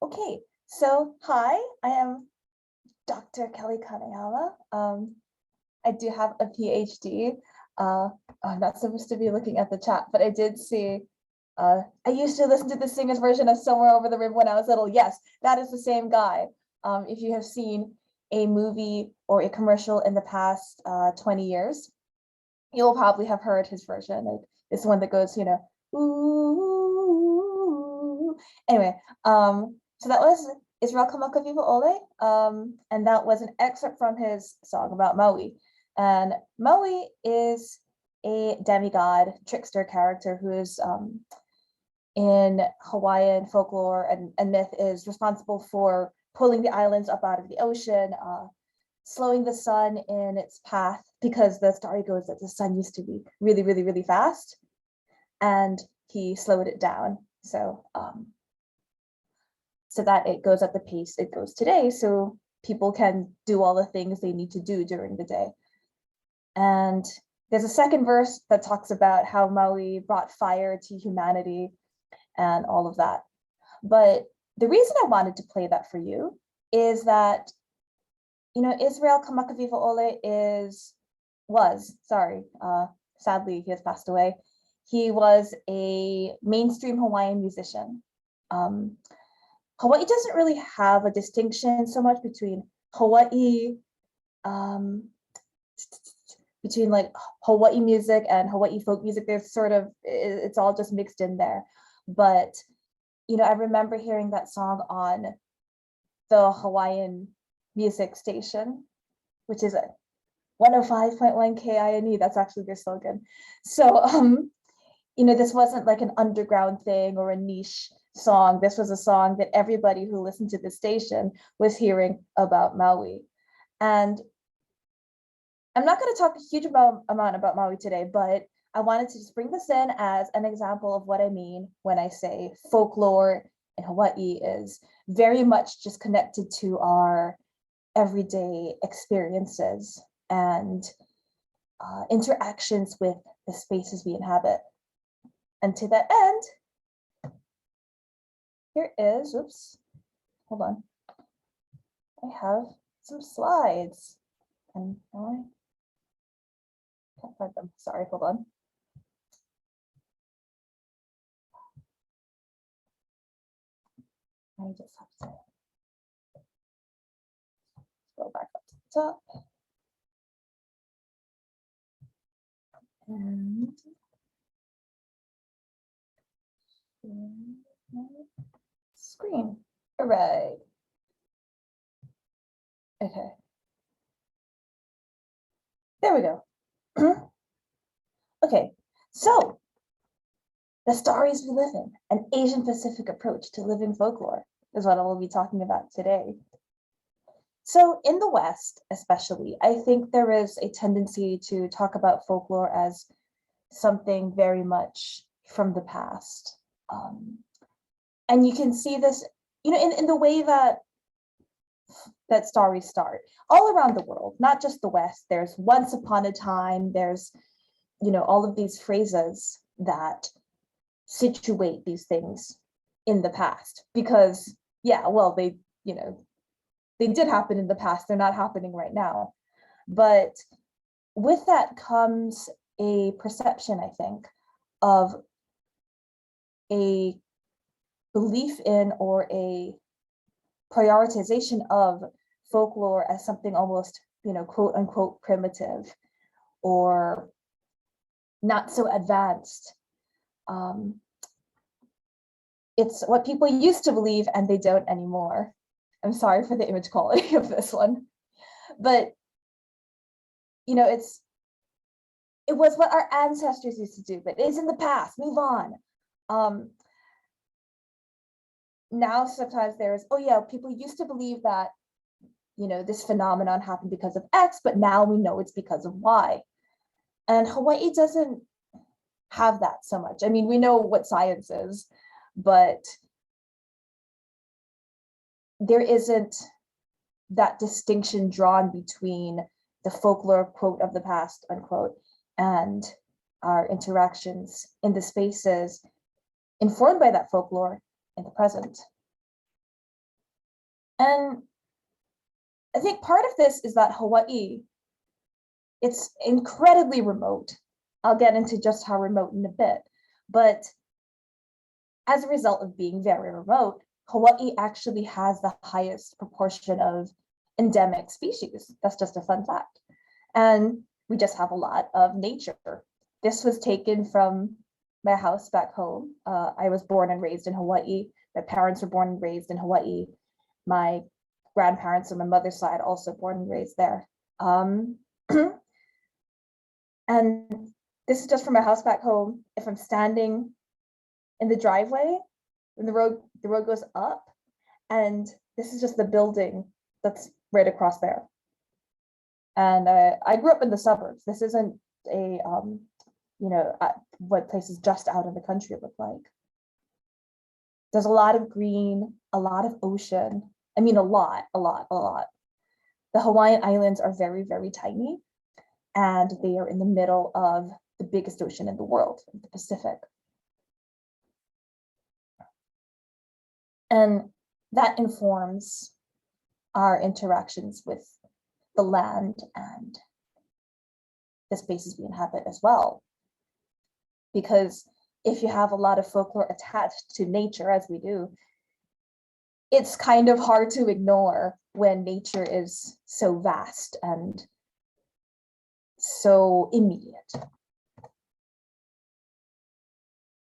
Okay, so hi, I am Dr. Kelly Kanayama. I do have a PhD. I'm not supposed to be looking at the chat, but I did see, I used to listen to the singer's version of Somewhere Over the River when I was little. Yes, that is the same guy. If you have seen a movie or a commercial in the past 20 years, you'll probably have heard his version. It's one that goes, ooh. Anyway, so that was Israel Kamaka Viva Ole, and that was an excerpt from his song about Maui. And Maui is a demigod, trickster character who is in Hawaiian folklore and myth is responsible for pulling the islands up out of the ocean, slowing the sun in its path, because the story goes that the sun used to be really, really, really fast, and he slowed it down. So that it goes at the pace it goes today, so people can do all the things they need to do during the day. And there's a second verse that talks about how Maui brought fire to humanity and all of that. But the reason I wanted to play that for you is that, Israel Kamakaviva Ole sadly he has passed away. He was a mainstream Hawaiian musician. Hawaii doesn't really have a distinction so much between Hawaii, between like Hawaii music and Hawaii folk music. There's it's all just mixed in there. But, I remember hearing that song on the Hawaiian music station, which is a 105.1 KINE. That's actually their slogan. So, this wasn't like an underground thing or a niche song. This was a song that everybody who listened to the station was hearing about Maui. And I'm not going to talk a huge amount about Maui today, but I wanted to just bring this in as an example of what I mean when I say folklore in Hawaii is very much just connected to our everyday experiences and interactions with the spaces we inhabit. And to that end, here is, hold on. I have some slides. And I can't find them. Sorry, hold on. I just have to scroll back up to the top. And screen. All right. Okay. There we go. Okay, so the stories we live in, an Asian-Pacific approach to living folklore is what I will be talking about today. So in the West, especially, I think there is a tendency to talk about folklore as something very much from the past. And you can see this, in the way that stories start all around the world, not just the West. There's once upon a time, there's, all of these phrases that situate these things in the past because, yeah, well, they did happen in the past. They're not happening right now. But with that comes a perception, I think, of a belief in or a prioritization of folklore as something almost, quote unquote, primitive or not so advanced. It's what people used to believe and they don't anymore. I'm sorry for the image quality of this one, but it was what our ancestors used to do, but it's in the past, move on. Now sometimes there's, oh yeah, people used to believe that, this phenomenon happened because of X, but now we know it's because of Y. And Hawaii doesn't have that so much. I mean, we know what science is, but there isn't that distinction drawn between the folklore, quote, of the past, unquote, and our interactions in the spaces informed by that folklore in the present. And I think part of this is that Hawaii, it's incredibly remote. I'll get into just how remote in a bit, but as a result of being very remote, Hawaii actually has the highest proportion of endemic species. That's just a fun fact. And we just have a lot of nature. This was taken from my house back home. I was born and raised in Hawaii. My parents were born and raised in Hawaii. My grandparents on my mother's side also born and raised there. And this is just from my house back home. If I'm standing in the driveway, and the road goes up, and this is just the building that's right across there. And I grew up in the suburbs. This isn't a what places just out in the country look like. There's a lot of green, a lot of ocean. I mean, a lot. The Hawaiian Islands are very, very tiny, and they are in the middle of the biggest ocean in the world, the Pacific. And that informs our interactions with the land and the spaces we inhabit as well. Because if you have a lot of folklore attached to nature, as we do, it's kind of hard to ignore when nature is so vast and so immediate.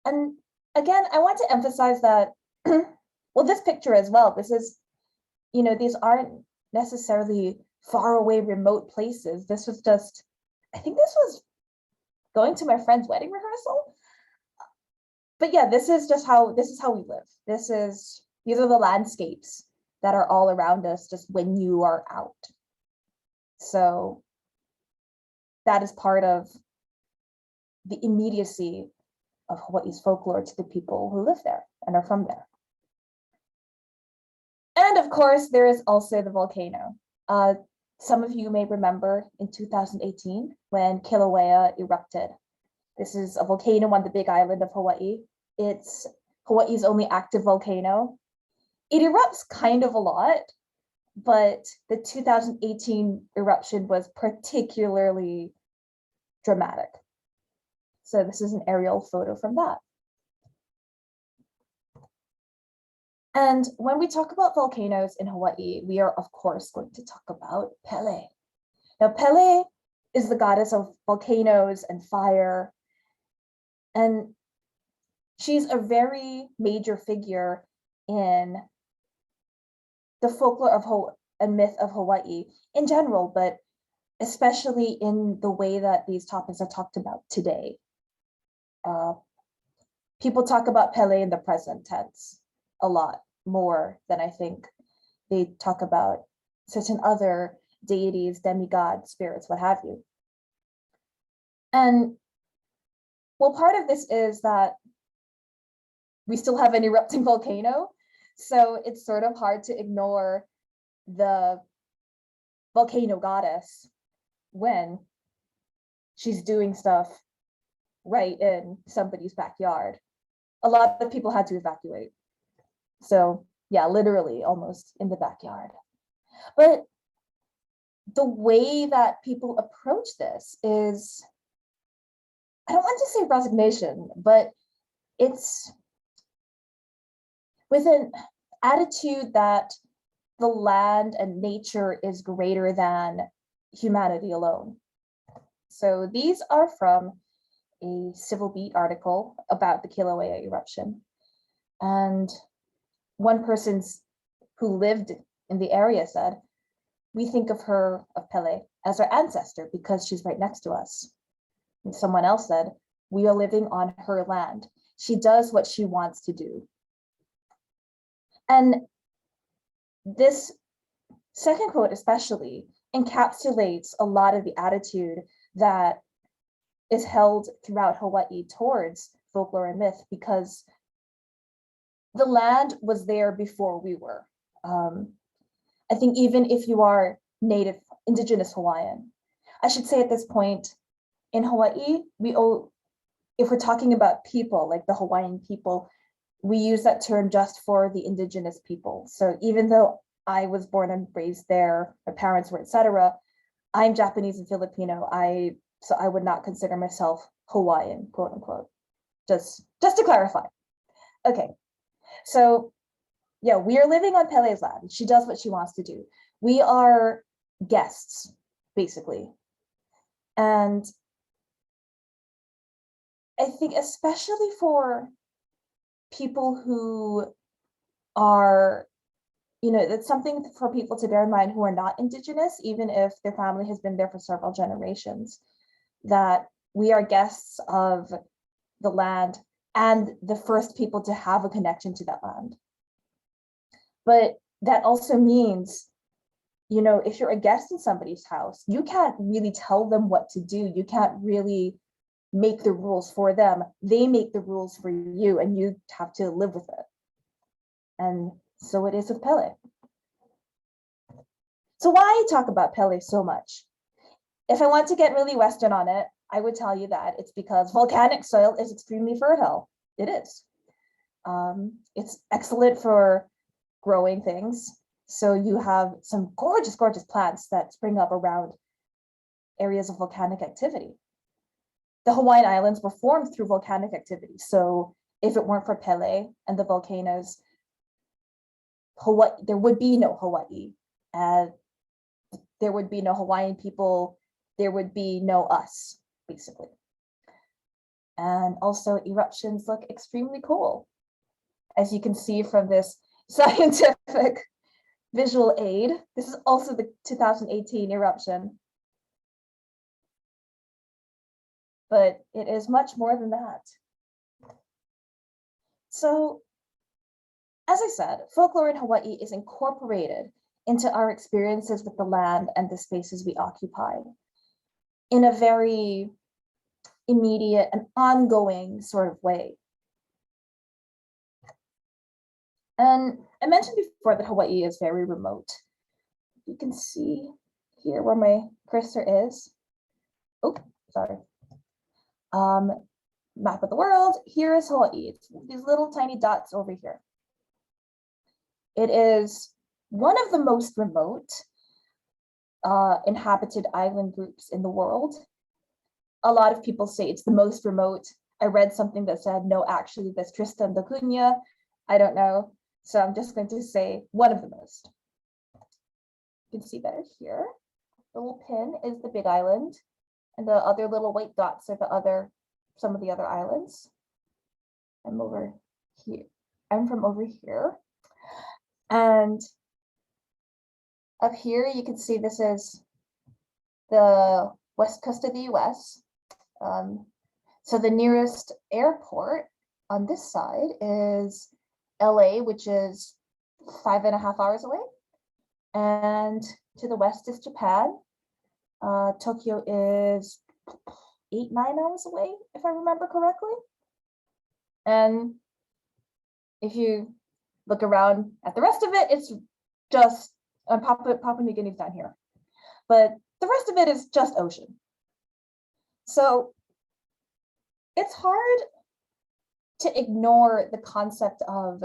And again, I want to emphasize that, well, this picture as well, this is, these aren't necessarily far away, remote places. This was just, I think this was going to my friend's wedding rehearsal. But yeah, this is how we live. These are the landscapes that are all around us just when you are out. So that is part of the immediacy of Hawaii's folklore to the people who live there and are from there. And of course, there is also the volcano. Some of you may remember in 2018 when Kilauea erupted. This is a volcano on the big island of Hawaii. It's Hawaii's only active volcano. It erupts kind of a lot, but the 2018 eruption was particularly dramatic. So this is an aerial photo from that. And when we talk about volcanoes in Hawaii, we are of course going to talk about Pele. Now, Pele is the goddess of volcanoes and fire. And she's a very major figure in the folklore of and myth of Hawaii in general, but especially in the way that these topics are talked about today. People talk about Pele in the present tense a lot more than I think they talk about certain other deities, demigods, spirits, what have you. And well, part of this is that we still have an erupting volcano, so it's sort of hard to ignore the volcano goddess when she's doing stuff right in somebody's backyard. A lot of people had to evacuate. So yeah, literally almost in the backyard. But the way that people approach this is, I don't want to say resignation, but it's with an attitude that the land and nature is greater than humanity alone. So these are from a Civil Beat article about the Kilauea eruption. And one person who lived in the area said, "We think of Pele, as our ancestor because she's right next to us." And someone else said, "We are living on her land. She does what she wants to do." And this second quote especially encapsulates a lot of the attitude that is held throughout Hawaii towards folklore and myth, because the land was there before we were. I think even if you are native, indigenous Hawaiian, I should say at this point, in Hawaii, if we're talking about people, like the Hawaiian people, we use that term just for the indigenous people. So even though I was born and raised there, my parents were, etc. I'm Japanese and Filipino. So I would not consider myself Hawaiian, quote unquote. Just to clarify. Okay, so yeah, we are living on Pele's land. She does what she wants to do. We are guests, basically. And I think especially for people who are, it's something for people to bear in mind who are not Indigenous, even if their family has been there for several generations, that we are guests of the land and the first people to have a connection to that land. But that also means, if you're a guest in somebody's house, you can't really tell them what to do. You can't really make the rules for them. They make the rules for you, and you have to live with it. And so it is with Pele. So why talk about Pele so much? If I want to get really Western on it, I would tell you that it's because volcanic soil is extremely fertile. It is. It's excellent for growing things. So you have some gorgeous, gorgeous plants that spring up around areas of volcanic activity. The Hawaiian Islands were formed through volcanic activity. So if it weren't for Pele and the volcanoes, there would be no Hawaii. There would be no Hawaiian people. There would be no us, basically. And also eruptions look extremely cool. As you can see from this scientific visual aid, this is also the 2018 eruption. But it is much more than that. So, as I said, folklore in Hawaii is incorporated into our experiences with the land and the spaces we occupy in a very immediate and ongoing sort of way. And I mentioned before that Hawaii is very remote. You can see here where my cursor is. Oh, sorry. Map of the world. Here is Hawaii. It's these little tiny dots over here. It is one of the most remote inhabited island groups in the world. A lot of people say it's the most remote. I read something that said, no, actually, that's Tristan da Cunha. I don't know. So I'm just going to say one of the most. You can see better here. The little pin is the Big Island, and the other little white dots are some of the other islands. I'm over here. I'm from over here. And up here, you can see this is the west coast of the US. So the nearest airport on this side is LA, which is 5.5 hours away. And to the west is Japan. Tokyo is 8-9 hours away, if I remember correctly. And if you look around at the rest of it, it's just Papua New Guinea's down here. But the rest of it is just ocean. So it's hard to ignore the concept of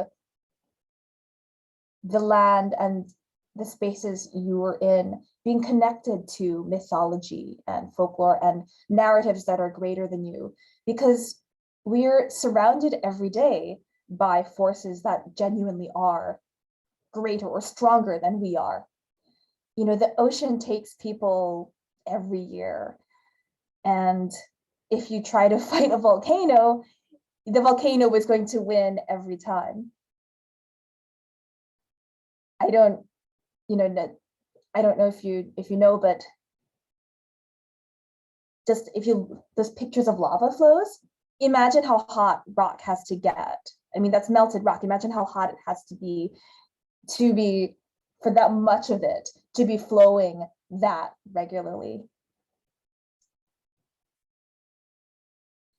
the land and the spaces you were in being connected to mythology and folklore and narratives that are greater than you, because we're surrounded every day by forces that genuinely are greater or stronger than we are. The ocean takes people every year. And if you try to fight a volcano, the volcano is going to win every time. I don't know if you know, but just those pictures of lava flows, imagine how hot rock has to get. I mean, that's melted rock. Imagine how hot it has to be for that much of it to be flowing that regularly.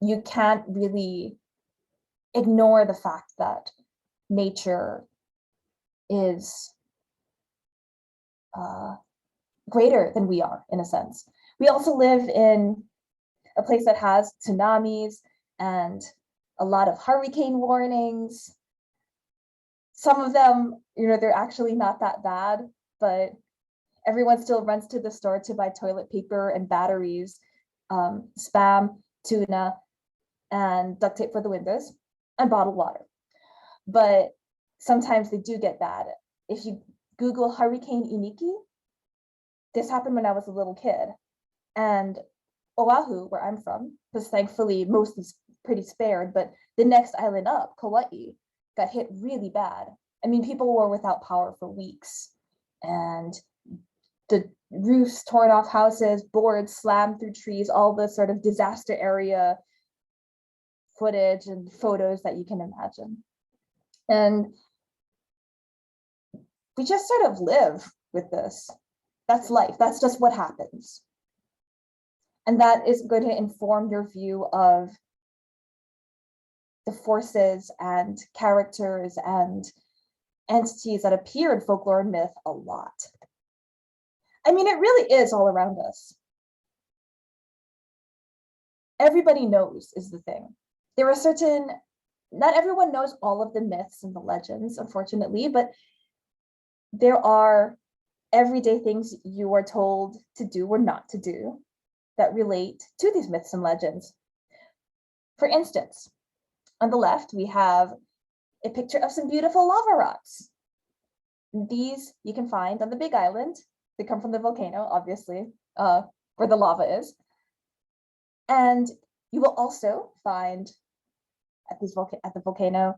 You can't really ignore the fact that nature is greater than we are, in a sense. We also live in a place that has tsunamis and a lot of hurricane warnings. Some of them, they're actually not that bad, but everyone still runs to the store to buy toilet paper and batteries, Spam, tuna, and duct tape for the windows, and bottled water. But sometimes they do get bad. If you Google Hurricane Iniki, this happened when I was a little kid, and Oahu, where I'm from, was thankfully mostly pretty spared, but the next island up, Kauai, got hit really bad. I mean, people were without power for weeks, and the roofs torn off houses, boards slammed through trees, all the sort of disaster area footage and photos that you can imagine. And we just sort of live with this. That's life. That's just what happens. And that is going to inform your view of the forces and characters and entities that appear in folklore and myth a lot. I mean, it really is all around us. Everybody knows is the thing. There are certain, not everyone knows all of the myths and the legends, unfortunately, but there are everyday things you are told to do or not to do that relate to these myths and legends. For instance, on the left, we have a picture of some beautiful lava rocks. These you can find on the Big Island. They come from the volcano, obviously, where the lava is. And you will also find at the volcano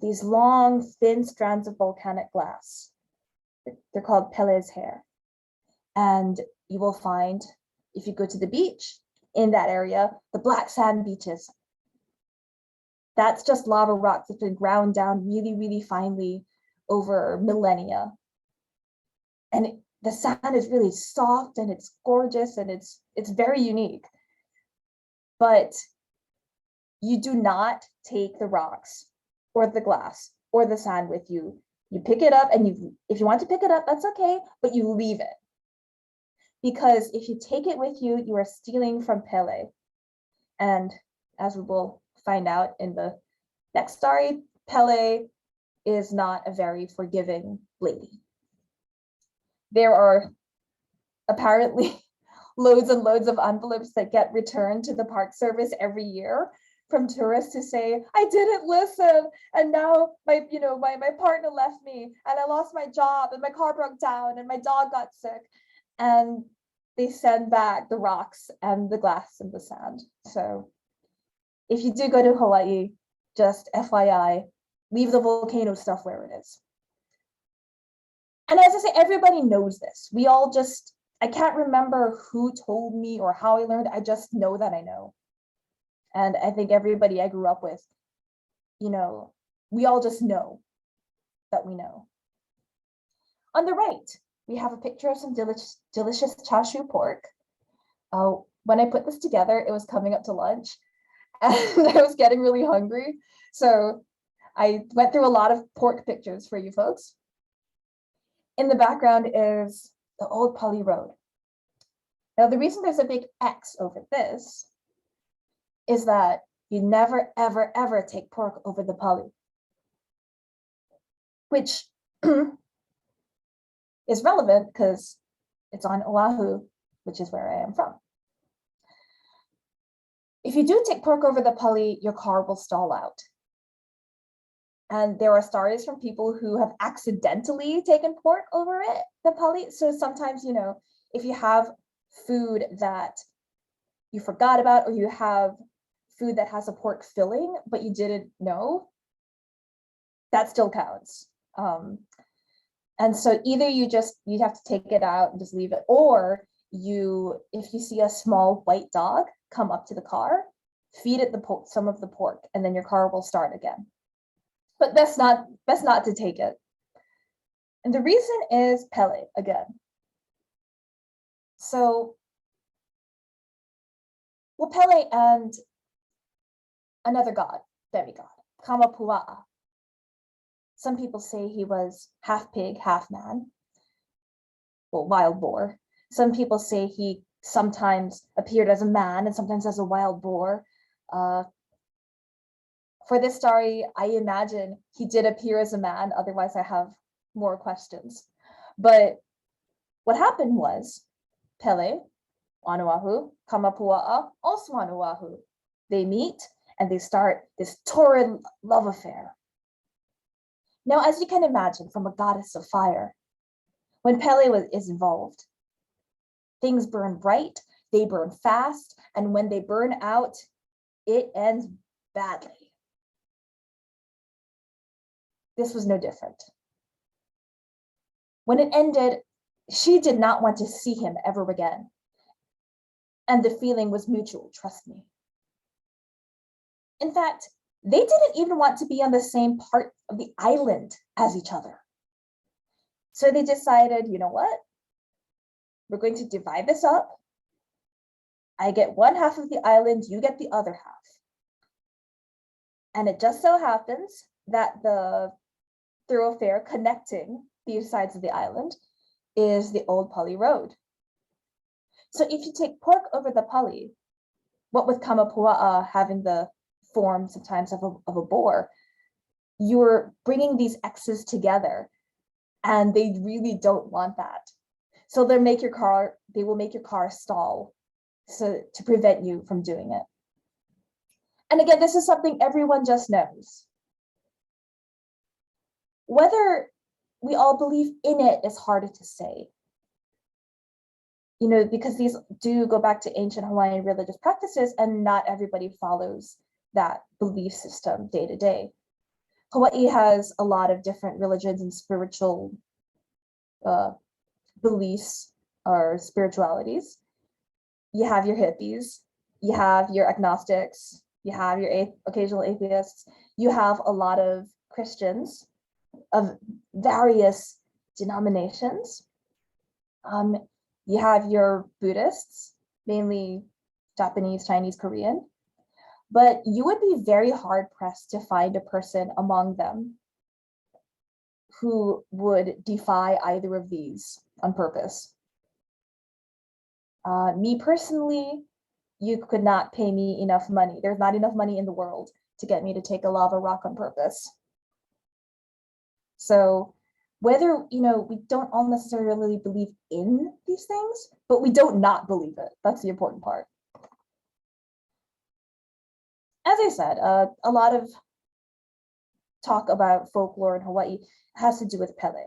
these long, thin strands of volcanic glass. They're called Pele's hair. And you will find, if you go to the beach in that area, the black sand beaches. That's just lava rocks that's been ground down really, really finely over millennia. And the sand is really soft and it's gorgeous and it's very unique. But you do not take the rocks or the glass or the sand with you. You pick it up, and if you want to pick it up, that's okay, but you leave it. Because if you take it with you, you are stealing from Pele. And as we will find out in the next story, Pele is not a very forgiving lady. There are apparently loads and loads of envelopes that get returned to the Park Service every year from tourists who say, I didn't listen, and now my partner left me, and I lost my job, and my car broke down, and my dog got sick. And they send back the rocks and the glass and the sand. So if you do go to Hawaii, just FYI, leave the volcano stuff where it is. And as I say, everybody knows this. We all just, I can't remember who told me or how I learned. I just know that I know. And I think everybody I grew up with, we all just know that we know. On the right, we have a picture of some delicious chashu pork. When I put this together, it was coming up to lunch and I was getting really hungry. So I went through a lot of pork pictures for you folks. In the background is the old Pali Road. Now, the reason there's a big X over this is that you never, ever, ever take pork over the Pali, which is relevant because it's on Oahu, which is where I am from. If you do take pork over the Pali, your car will stall out. And there are stories from people who have accidentally taken pork over the Pali. So sometimes, if you have food that you forgot about, or you have food that has a pork filling, but you didn't know, that still counts. And so either you have to take it out and just leave it, or if you see a small white dog come up to the car, feed it some of the pork, and then your car will start again. But best not to take it. And the reason is Pele again. So, Pele and another god, demigod, Kamapua'a. Some people say he was half pig, half man, wild boar. Some people say he sometimes appeared as a man and sometimes as a wild boar. For this story, I imagine he did appear as a man, otherwise I have more questions. But what happened was Pele, on Oahu, Kamapua'a, also on Oahu. They meet and they start this torrid love affair. Now, as you can imagine, from a goddess of fire, when Pele is involved, things burn bright, they burn fast, and when they burn out, it ends badly. This was no different. When it ended, she did not want to see him ever again. And the feeling was mutual, trust me. In fact, they didn't even want to be on the same part of the island as each other. So they decided, you know what? We're going to divide this up. I get one half of the island, you get the other half. And it just so happens that the thoroughfare connecting these sides of the island is the old Pali Road. So if you take pork over the Pali, what with Kamapua'a having the form sometimes of a boar, you're bringing these X's together, and they really don't want that. So they will make your car stall so to prevent you from doing it. And again, this is something everyone just knows. Whether we all believe in it is harder to say. You know, because these do go back to ancient Hawaiian religious practices, and not everybody follows that belief system day to day. Hawaii has a lot of different religions and spiritual beliefs or spiritualities. You have your hippies, you have your agnostics, you have your occasional atheists, you have a lot of Christians of various denominations. You have your Buddhists, mainly Japanese, Chinese, Korean, but you would be very hard pressed to find a person among them who would defy either of these on purpose. Me personally, you could not pay me enough money. There's not enough money in the world to get me to take a lava rock on purpose. So whether, you know, we don't all necessarily believe in these things, but we don't not believe it. That's the important part. As I said, a lot of talk about folklore in Hawaii has to do with Pele.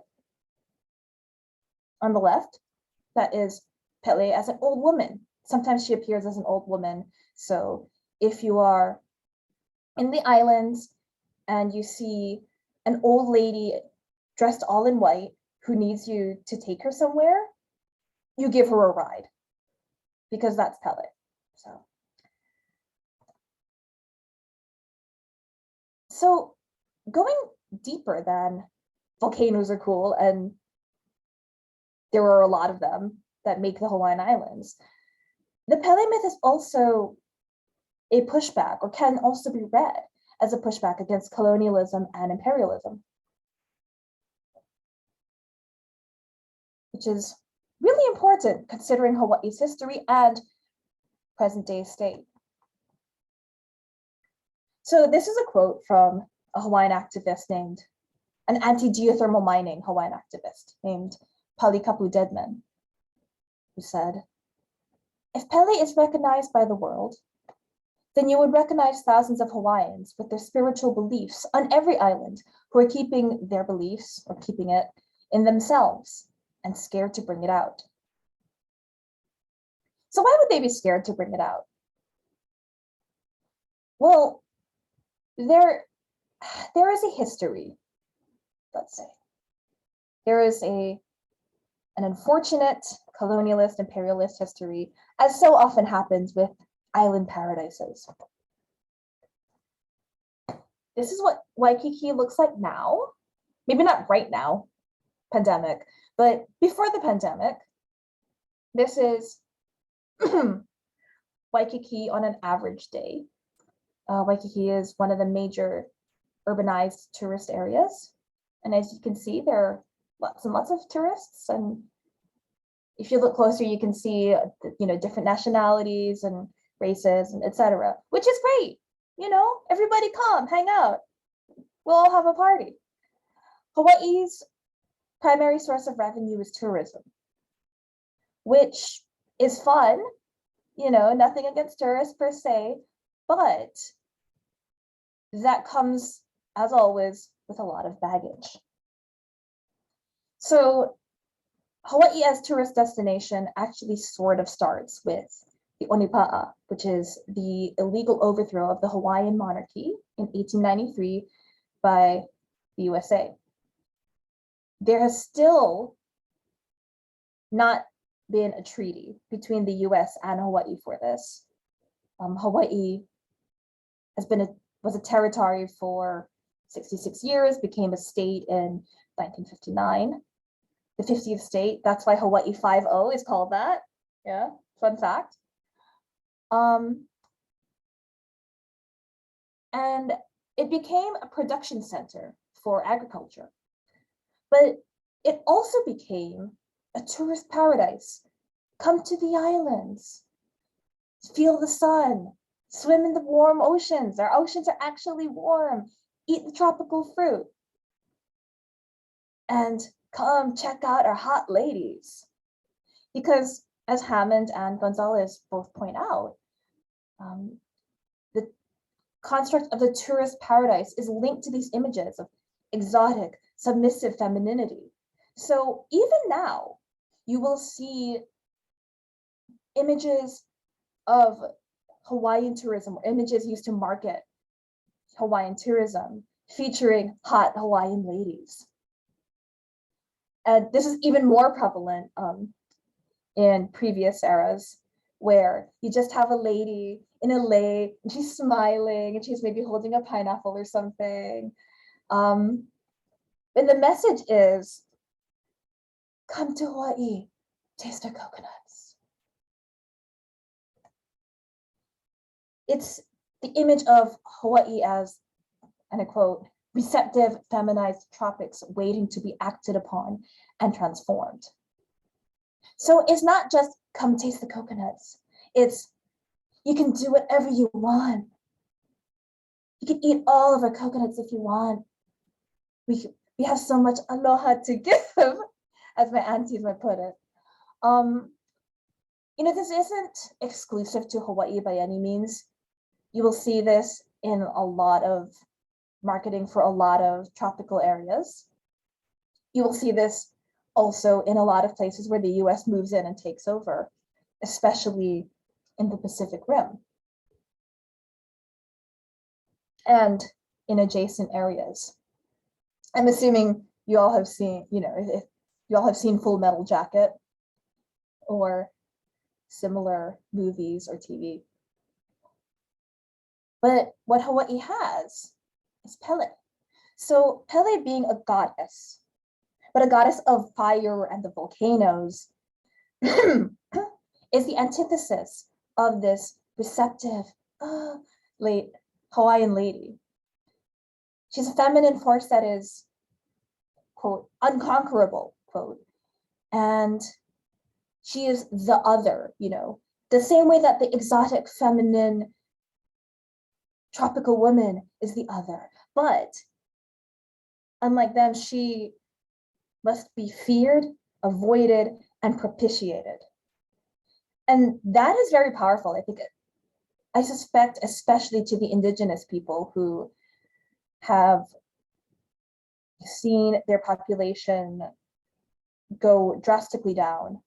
On the left, that is Pele as an old woman. Sometimes she appears as an old woman. So if you are in the islands and you see an old lady dressed all in white who needs you to take her somewhere, you give her a ride, because that's Pele. So going deeper than volcanoes are cool, and there are a lot of them that make the Hawaiian Islands, the Pele myth is also a pushback, or can also be read as a pushback against colonialism and imperialism, which is really important considering Hawaii's history and present day state. So this is a quote from a Hawaiian activist named, an anti-geothermal mining Hawaiian activist named Palikapu Deadman, who said, "If Pele is recognized by the world, then you would recognize thousands of Hawaiians with their spiritual beliefs on every island who are keeping their beliefs, or keeping it, in themselves and scared to bring it out." So why would they be scared to bring it out? Well, there is a history, let's say. There is an unfortunate colonialist, imperialist history, as so often happens with island paradises. This is what Waikiki looks like now. Maybe not right now, pandemic, but before the pandemic. This is Waikiki on an average day. Waikiki is one of the major urbanized tourist areas. And as you can see, there are lots and lots of tourists. And if you look closer, you can see, you know, different nationalities and races and etc., which is great. everybody come, hang out. We'll all have a party. Hawaii's primary source of revenue is tourism, which is fun, nothing against tourists per se, but that comes, as always, with a lot of baggage. So Hawaii as tourist destination actually sort of starts with the Onipa'a, which is the illegal overthrow of the Hawaiian monarchy in 1893 by the USA. There has still not been a treaty between the US and Hawaii for this. Hawaii was a territory for 66 years, became a state in 1959, the 50th state. That's why Hawaii 5-0 is called that. Yeah, fun fact. And it became a production center for agriculture, but it also became a tourist paradise. Come to the islands, feel the sun, swim in the warm oceans. Our oceans are actually warm. Eat the tropical fruit. And come check out our hot ladies. Because as Hammond and Gonzalez both point out, the construct of the tourist paradise is linked to these images of exotic, submissive femininity. So even now, you will see images of Hawaiian tourism, or images used to market Hawaiian tourism, featuring hot Hawaiian ladies. And this is even more prevalent in previous eras, where you just have a lady in a lei and she's smiling and she's maybe holding a pineapple or something. And the message is, come to Hawaii, taste our coconuts. It's the image of Hawaii as, and I quote, receptive, feminized tropics waiting to be acted upon and transformed. So it's not just come taste the coconuts. It's you can do whatever you want. You can eat all of our coconuts if you want. We have so much aloha to give, as my aunties might put it. This isn't exclusive to Hawaii by any means. You will see this in a lot of marketing for a lot of tropical areas. You will see this also in a lot of places where the US moves in and takes over, especially in the Pacific Rim and in adjacent areas. I'm assuming you all have seen, if you all have seen Full Metal Jacket or similar movies or TV. But what Hawaii has is Pele. So Pele being a goddess, but a goddess of fire and the volcanoes, is the antithesis of this receptive, late Hawaiian lady. She's a feminine force that is, quote, unconquerable, quote, and she is the other, the same way that the exotic feminine tropical woman is the other. But unlike them, she must be feared, avoided, and propitiated. And that is very powerful. I suspect, especially to the indigenous people who have seen their population go drastically down.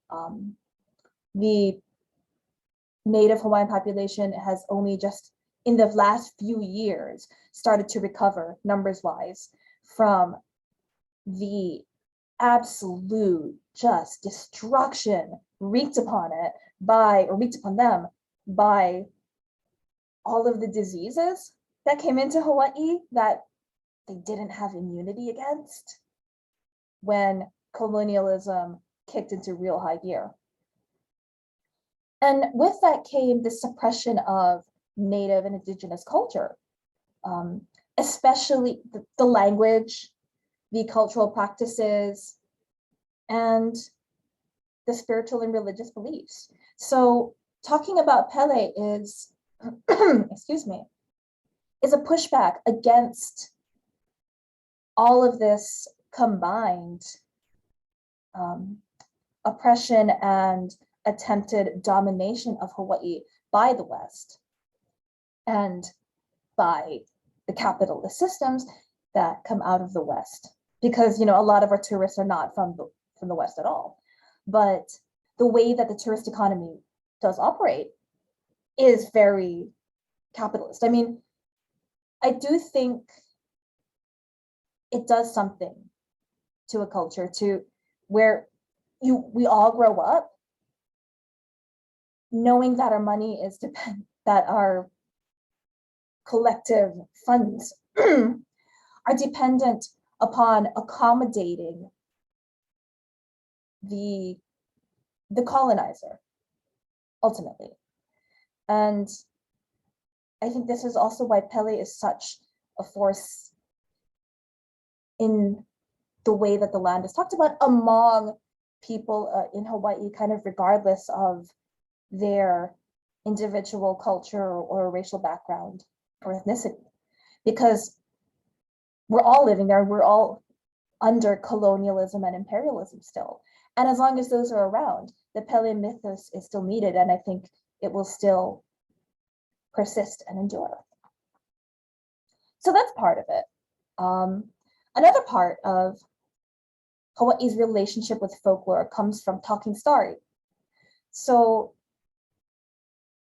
The native Hawaiian population has only just in the last few years started to recover numbers-wise from the absolute just destruction wreaked upon them by all of the diseases that came into Hawaii that they didn't have immunity against when colonialism kicked into real high gear. And with that came the suppression of native and indigenous culture, especially the language, the cultural practices, and the spiritual and religious beliefs. So talking about Pele is, excuse me, is a pushback against all of this combined oppression and attempted domination of Hawaii by the West and by the capitalist systems that come out of the West. Because, you know, a lot of our tourists are not from the West at all. But the way that the tourist economy does operate is very capitalist. I mean, I do think it does something to a culture to where we all grow up knowing that our money is that our collective funds are dependent upon accommodating the colonizer ultimately. And I think this is also why Pele is such a force in the way that the land is talked about among people in Hawaii, kind of regardless of their individual culture or racial background or ethnicity, because we're all living there, we're all under colonialism and imperialism still. And as long as those are around, the Pele mythos is still needed, and I think it will still persist and endure. So that's part of it. Another part of Hawaii's relationship with folklore comes from talking story. So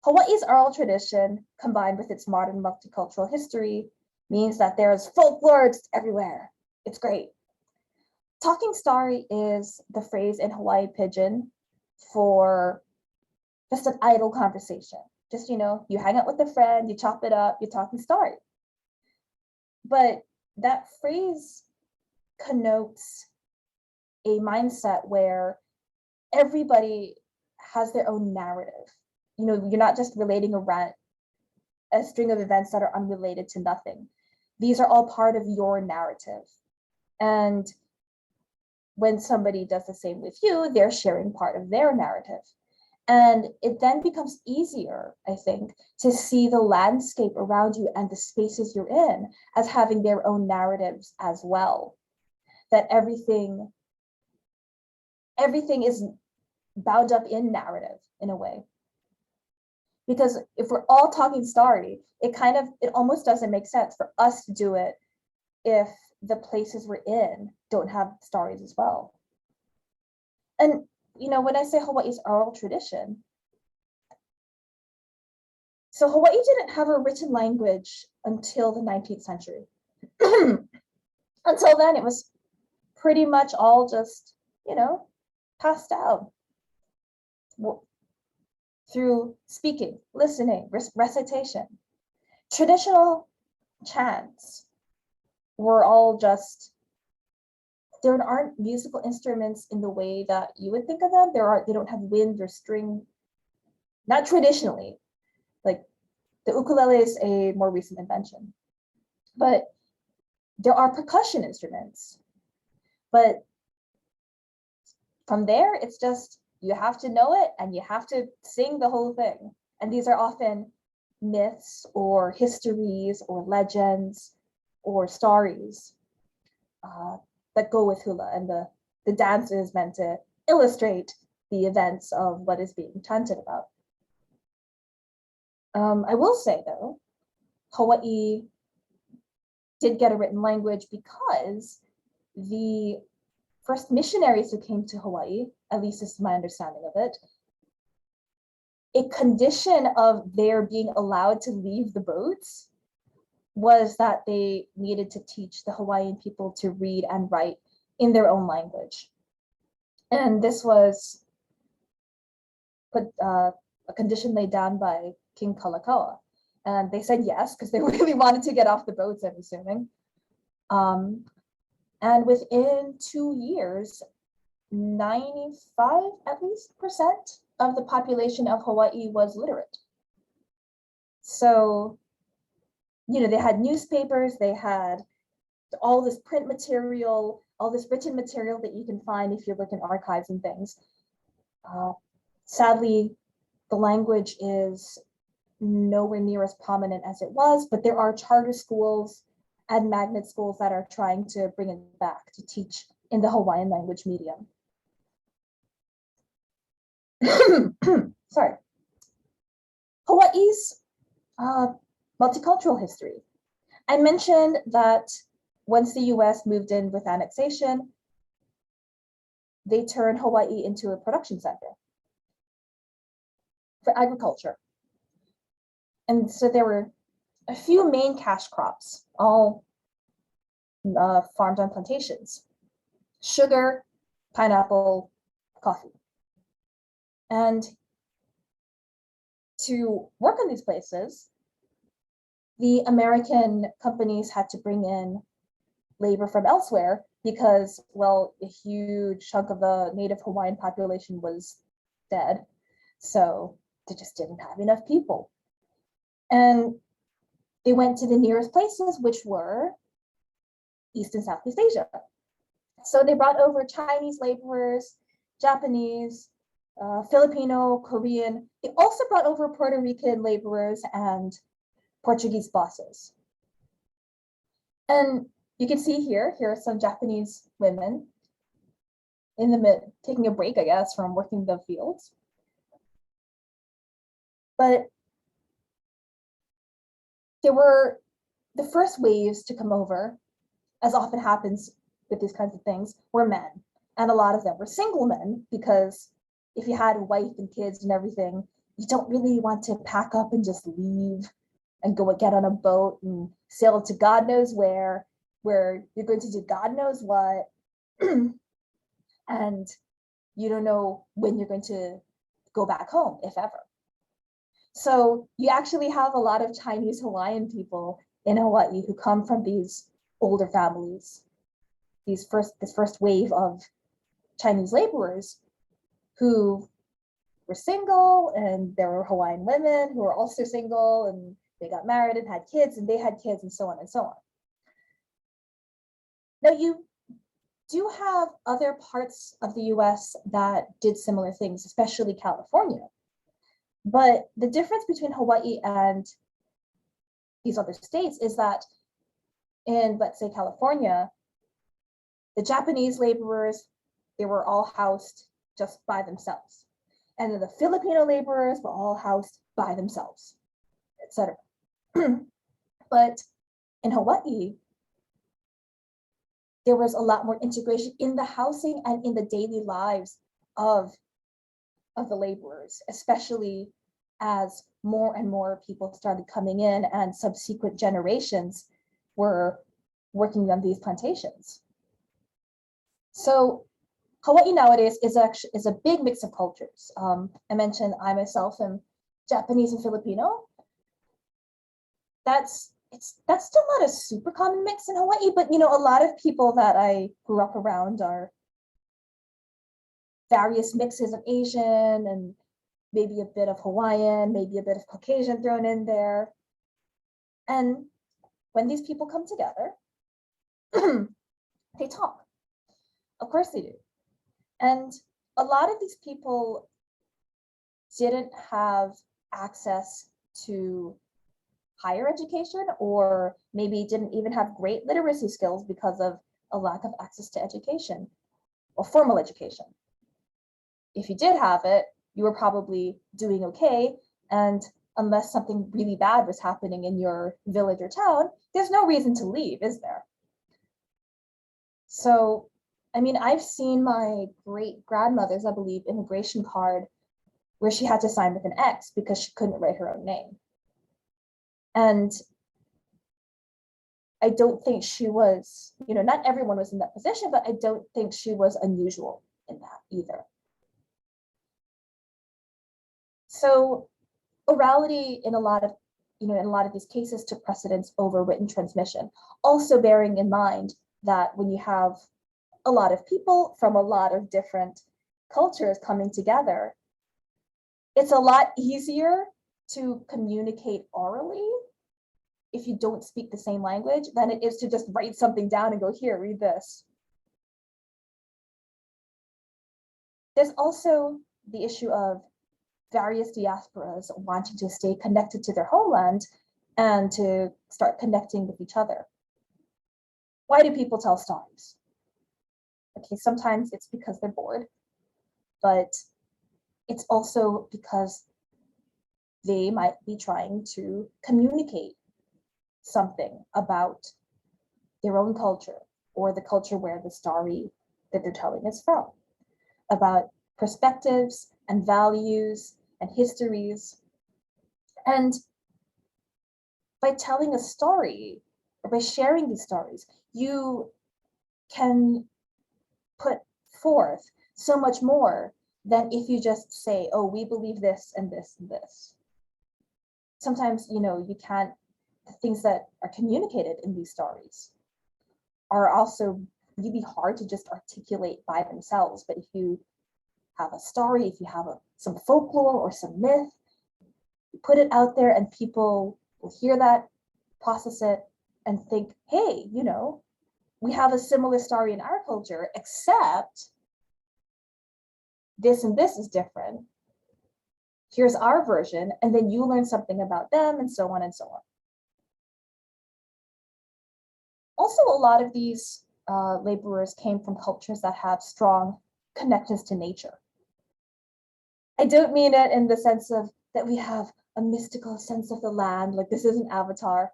Hawaii's oral tradition, combined with its modern multicultural history, means that there's folklore just everywhere. It's great. Talking story is the phrase in Hawaii Pidgin for just an idle conversation. Just, you know, you hang out with a friend, you chop it up, you're talking story. But that phrase connotes a mindset where everybody has their own narrative. You know, you're not just relating a string of events that are unrelated to nothing. These are all part of your narrative. And when somebody does the same with you, they're sharing part of their narrative. And it then becomes easier, I think, to see the landscape around you and the spaces you're in as having their own narratives as well. That everything is bound up in narrative in a way. Because if we're all talking story, it almost doesn't make sense for us to do it if the places we're in don't have stories as well. And, you know, when I say Hawaii's oral tradition, so Hawaii didn't have a written language until the 19th century. Until then, it was pretty much all just, you know, passed down through speaking, listening, recitation. Traditional chants were all just, there aren't musical instruments in the way that you would think of them. They don't have wind or string, not traditionally. Like the ukulele is a more recent invention, but there are percussion instruments. But from there, it's just, you have to know it and you have to sing the whole thing. And these are often myths or histories or legends or stories that go with hula. And the dance is meant to illustrate the events of what is being chanted about. I will say though, Hawaii did get a written language because the first missionaries who came to Hawaii, at least this is my understanding of it, a condition of their being allowed to leave the boats was that they needed to teach the Hawaiian people to read and write in their own language. And this was a condition laid down by King Kalakaua. And they said yes, because they really wanted to get off the boats, I'm assuming. And within 2 years, 95 at least % of the population of Hawaii was literate. So, you know, they had newspapers, they had all this print material, all this written material that you can find if you look in archives and things. Sadly, the language is nowhere near as prominent as it was, but there are charter schools and magnet schools that are trying to bring it back to teach in the Hawaiian language medium. Sorry. Hawaii's multicultural history. I mentioned that once the US moved in with annexation, they turned Hawaii into a production center for agriculture. And so there were a few main cash crops, all farmed on plantations: sugar, pineapple, coffee. And to work on these places, the American companies had to bring in labor from elsewhere because, well, a huge chunk of the native Hawaiian population was dead. So they just didn't have enough people. And they went to the nearest places, which were East and Southeast Asia. So they brought over Chinese laborers, Japanese, Filipino, Korean. They also brought over Puerto Rican laborers and Portuguese bosses. And you can see here are some Japanese women in the mid, taking a break, I guess, from working the fields. But there were the first waves to come over, as often happens with these kinds of things, were men. And a lot of them were single men, because if you had a wife and kids and everything, you don't really want to pack up and just leave and go get on a boat and sail to God knows where you're going to do God knows what. And you don't know when you're going to go back home, if ever. So you actually have a lot of Chinese Hawaiian people in Hawaii who come from these older families, this first wave of Chinese laborers who were single, and there were Hawaiian women who were also single, and they got married and had kids, and they had kids, and so on and so on. Now, you do have other parts of the US that did similar things, especially California. But the difference between Hawaii and these other states is that in, let's say, California, the Japanese laborers, they were all housed just by themselves. And then the Filipino laborers were all housed by themselves, etc. But in Hawaii, there was a lot more integration in the housing and in the daily lives of the laborers, especially as more and more people started coming in and subsequent generations were working on these plantations. So Hawaii nowadays is a big mix of cultures. I mentioned I myself am Japanese and Filipino. That's still not a super common mix in Hawaii, but a lot of people that I grew up around are various mixes of Asian and maybe a bit of Hawaiian, maybe a bit of Caucasian thrown in there. And when these people come together, they talk. Of course they do. And a lot of these people didn't have access to higher education, or maybe didn't even have great literacy skills because of a lack of access to education or formal education. If you did have it, you were probably doing okay. And unless something really bad was happening in your village or town, there's no reason to leave, is there? So, I mean, I've seen my great grandmother's, I believe, immigration card where she had to sign with an X because she couldn't write her own name. And I don't think she was, not everyone was in that position, but I don't think she was unusual in that either. So orality in a lot of these cases took precedence over written transmission. Also bearing in mind that when you have a lot of people from a lot of different cultures coming together, it's a lot easier to communicate orally if you don't speak the same language than it is to just write something down and go, here, read this. There's also the issue of various diasporas wanting to stay connected to their homeland and to start connecting with each other. Why do people tell stories? Okay, sometimes it's because they're bored, but it's also because they might be trying to communicate something about their own culture or the culture where the story that they're telling is from, about perspectives and values and histories. And by telling a story or by sharing these stories, you can put forth so much more than if you just say, oh, we believe this and this and this. Sometimes, you can't, the things that are communicated in these stories are also really hard to just articulate by themselves. But if you have a story, if you have some folklore or some myth, you put it out there and people will hear that, process it, and think, hey, we have a similar story in our culture, except this and this is different. Here's our version, and then you learn something about them, and so on and so on. Also, a lot of these laborers came from cultures that have strong connections to nature. I don't mean it in the sense of that we have a mystical sense of the land, like this is an Avatar,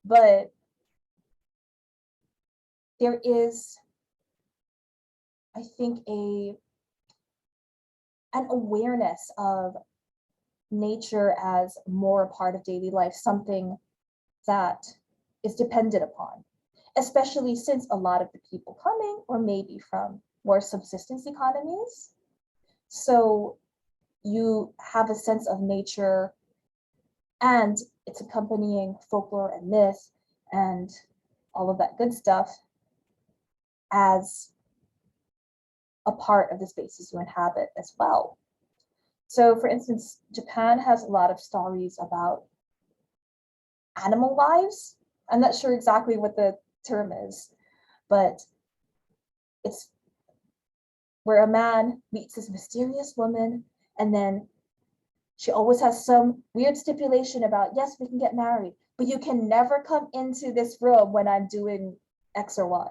but there is, I think, an awareness of nature as more a part of daily life, something that is dependent upon, especially since a lot of the people coming or maybe from more subsistence economies. So you have a sense of nature and its accompanying folklore and myth and all of that good stuff as a part of the spaces you inhabit as well. So for instance, Japan has a lot of stories about animal lives. I'm not sure exactly what the term is, but it's where a man meets this mysterious woman, and then she always has some weird stipulation about, yes, we can get married, but you can never come into this room when I'm doing X or Y.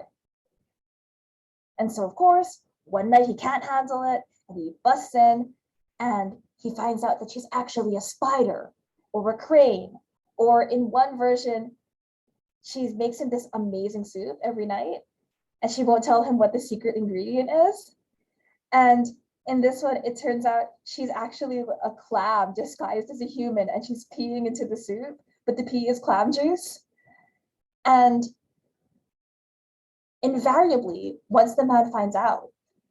And so, of course, one night he can't handle it, and he busts in, and he finds out that she's actually a spider or a crane, or in one version, she makes him this amazing soup every night, and she won't tell him what the secret ingredient is. And in this one, it turns out she's actually a clam disguised as a human, and she's peeing into the soup, but the pee is clam juice. And invariably, once the man finds out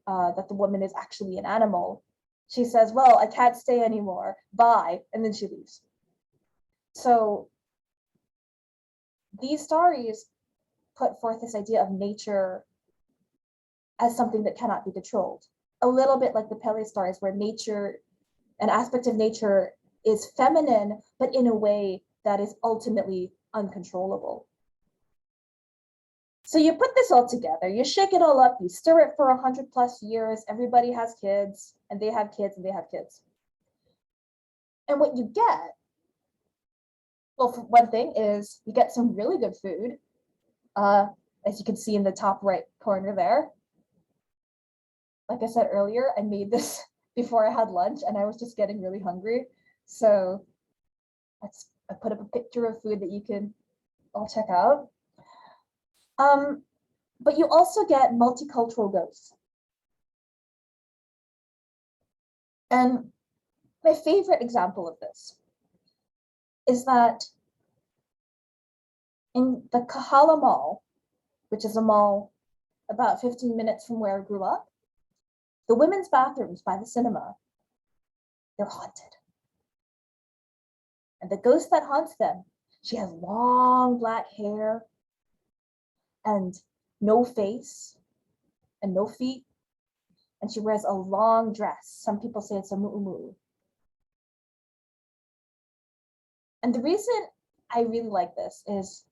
that the woman is actually an animal, she says, well, I can't stay anymore, bye, and then she leaves. So these stories put forth this idea of nature as something that cannot be controlled. A little bit like the Pele stories, where nature, an aspect of nature is feminine, but in a way that is ultimately uncontrollable. So you put this all together, you shake it all up, you stir it for 100+ years, everybody has kids, and they have kids, and they have kids. And what you get, well, for one thing is you get some really good food, as you can see in the top right corner there. Like I said earlier, I made this before I had lunch, and I was just getting really hungry. So I put up a picture of food that you can all check out. But you also get multicultural ghosts. And my favorite example of this is that in the Kahala Mall, which is a mall about 15 minutes from where I grew up, the women's bathrooms by the cinema, they're haunted. And the ghost that haunts them, she has long black hair and no face and no feet. And she wears a long dress. Some people say it's a mu'umu. And the reason I really like this is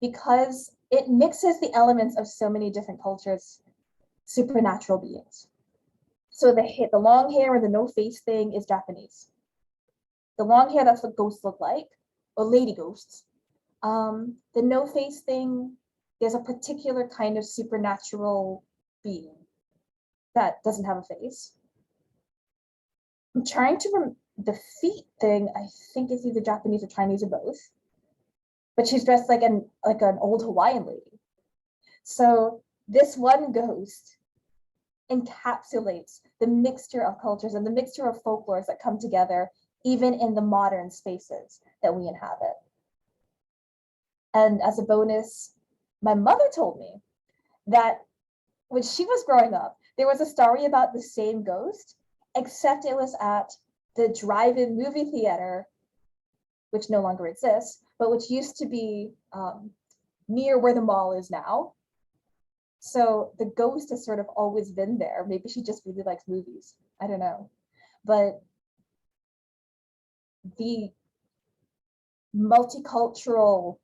because it mixes the elements of so many different cultures, supernatural beings. So the long hair and the no face thing is Japanese. The long hair, that's what ghosts look like, or lady ghosts. The no face thing, there's a particular kind of supernatural being that doesn't have a face. I'm trying to the feet thing, I think is either Japanese or Chinese or both. But she's dressed like an old Hawaiian lady. So this one ghost encapsulates the mixture of cultures and the mixture of folklores that come together even in the modern spaces that we inhabit. And as a bonus, my mother told me that when she was growing up, there was a story about the same ghost, except it was at the drive-in movie theater, which no longer exists, but which used to be near where the mall is now. So the ghost has sort of always been there. Maybe she just really likes movies. I don't know. But the multicultural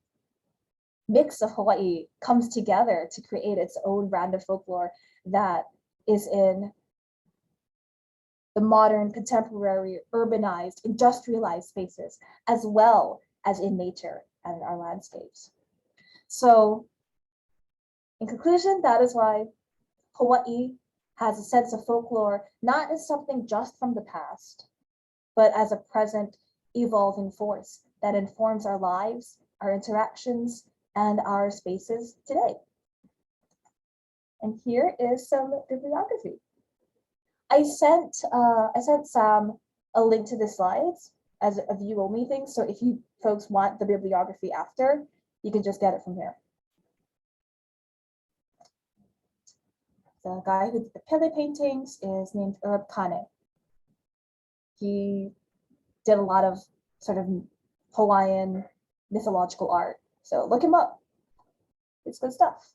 mix of Hawaii comes together to create its own brand of folklore that is in the modern, contemporary, urbanized, industrialized spaces, as well as in nature and in our landscapes. So in conclusion, that is why Hawaii has a sense of folklore, not as something just from the past, but as a present evolving force that informs our lives, our interactions, and our spaces today. And here is some bibliography. I sent Sam a link to the slides as a view only thing. So if you folks want the bibliography after, you can just get it from here. The guy who did the Pele paintings is named Kane. He did a lot of sort of Hawaiian mythological art. So look him up. It's good stuff.